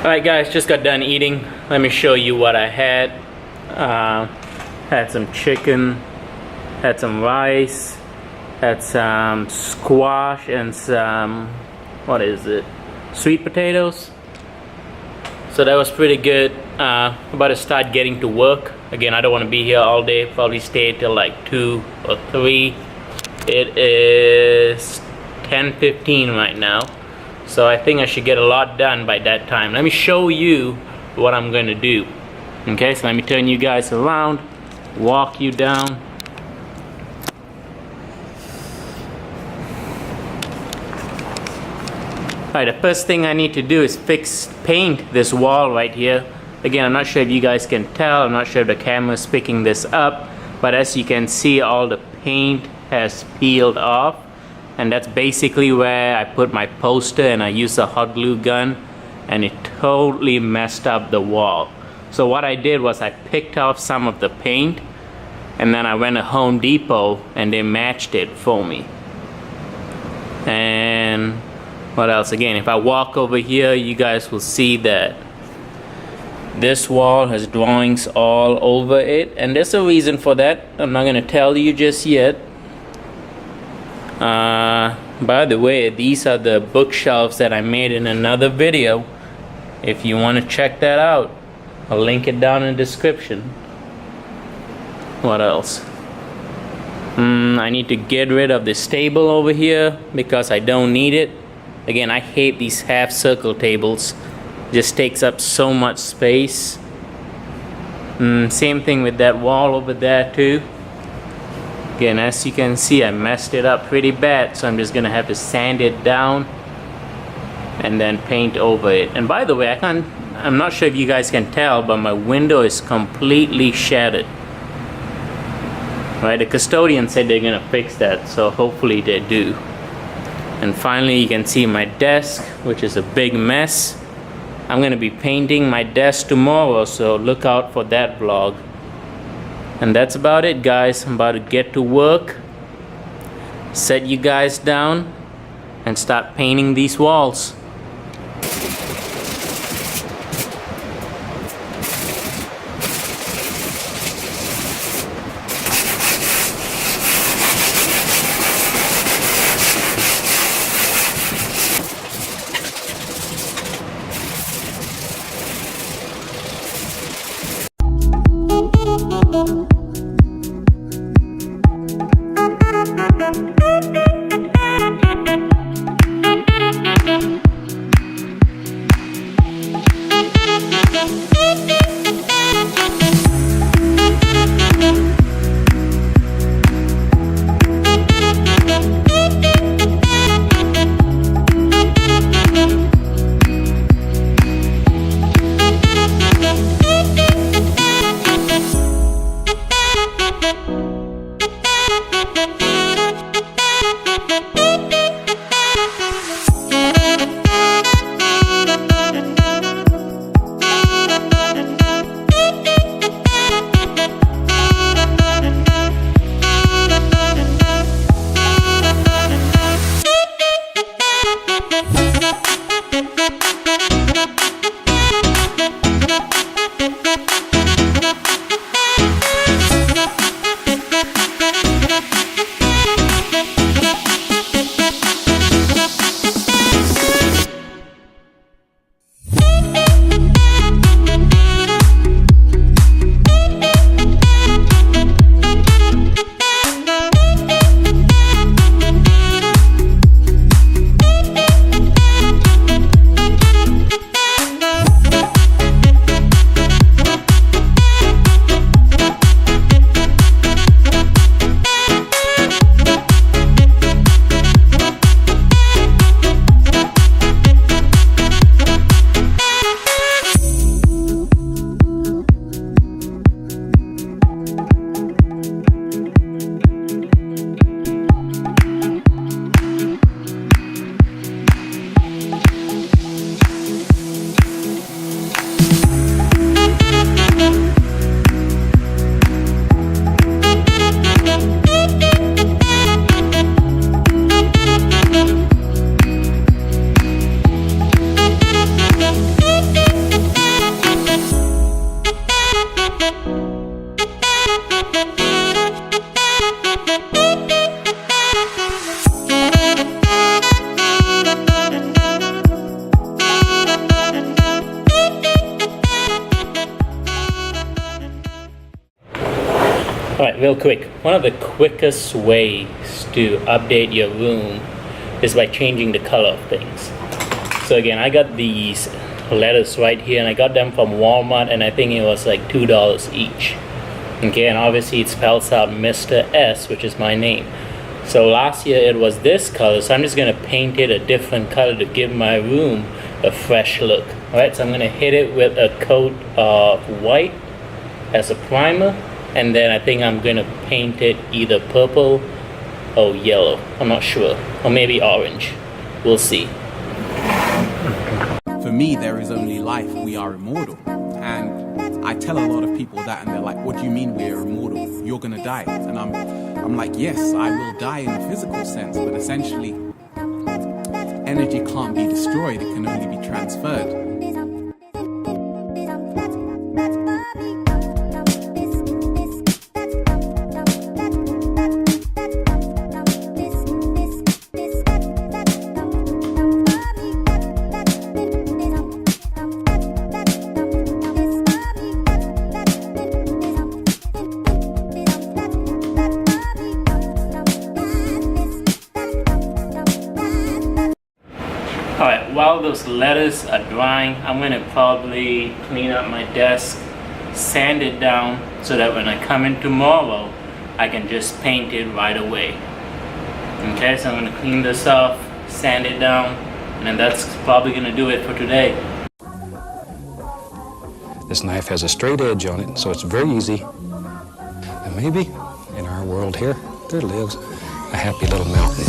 Alright guys, just got done eating. Let me show you what I had. Had some chicken, had some rice, had some squash and some, what is it, sweet potatoes. So that was pretty good. About to start getting to work. Again, I don't want to be here all day, probably stay till like 2 or 3. It is 10:15 right now. So I think I should get a lot done by that time. Let me show you what I'm going to do. Okay, so let me turn you guys around, walk you down. Alright, the first thing I need to do is paint this wall right here. Again, I'm not sure if you guys can tell, I'm not sure if the camera is picking this up, but as you can see, all the paint has peeled off. And that's basically where I put my poster and I used a hot glue gun and it totally messed up the wall. So what I did was I picked off some of the paint and then I went to Home Depot and they matched it for me. And what else? Again, if I walk over here, you guys will see that this wall has drawings all over it, and there's a reason for that. I'm not going to tell you just yet. By the way, these are the bookshelves that I made in another video. If you want to check that out, I'll link it down in the description. What else? I need to get rid of this table over here because I don't need it. Again, I hate these half circle tables. Just takes up so much space. Same thing with that wall over there too. Again, as you can see, I messed it up pretty bad, so I'm just gonna have to sand it down and then paint over it. And by the way, I'm not sure if you guys can tell, but my window is completely shattered. Right, the custodian said they're gonna fix that, so hopefully they do. And finally, you can see my desk, which is a big mess. I'm gonna be painting my desk tomorrow, so look out for that vlog. And that's about it, guys. I'm about to get to work, set you guys down, and start painting these walls. Alright, real quick. One of the quickest ways to update your room is by changing the color of things. So again, I got these letters right here, and I got them from Walmart, and I think it was like $2 each. Okay, and obviously it spells out Mr. S, which is my name. So last year it was this color, so I'm just gonna paint it a different color to give my room a fresh look. Alright, so I'm gonna hit it with a coat of white as a primer, and then I think I'm gonna paint it either purple or yellow. I'm not sure, or maybe orange. We'll see. For me, there is only life. We are immortal. And I tell a lot of people that, and they're like, what do you mean we're immortal? You're gonna die. And I'm like, yes, I will die in a physical sense, but essentially, energy can't be destroyed, it can only be transferred. Alright, while those letters are drying, I'm going to probably clean up my desk, sand it down, so that when I come in tomorrow, I can just paint it right away. Okay, so I'm going to clean this off, sand it down, and then that's probably going to do it for today. This knife has a straight edge on it, so it's very easy. And maybe in our world here, there lives a happy little mountain.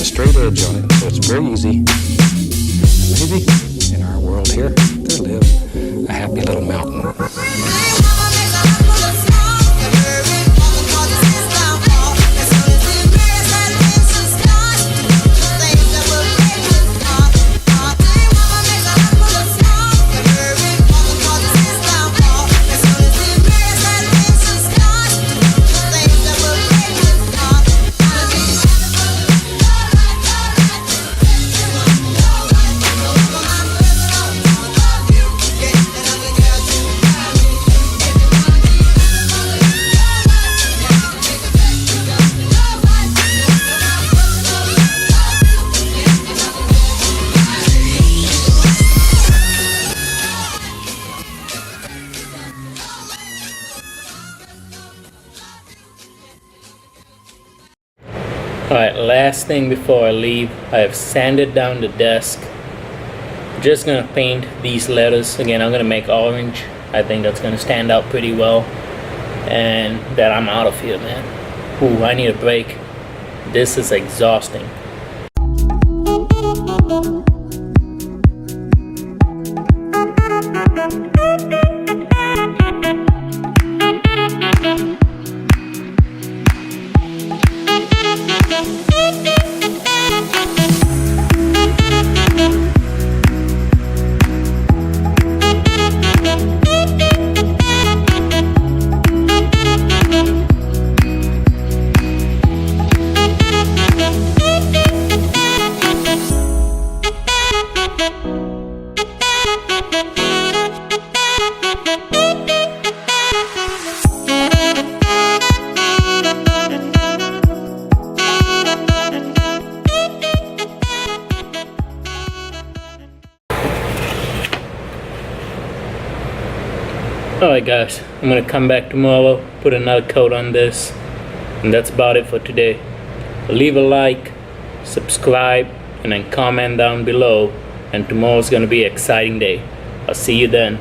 Straight edge on it, so it's very easy. And maybe in our world here, there lives a happy little mountain. Alright, last thing before I leave, I have sanded down the desk. Just gonna paint these letters. Again, I'm gonna make orange. I think that's gonna stand out pretty well. And that I'm out of here, man. Ooh, I need a break. This is exhausting. Alright guys, I'm gonna come back tomorrow, put another coat on this, and that's about it for today. Leave a like, subscribe, and then comment down below, and tomorrow's gonna be an exciting day. I'll see you then.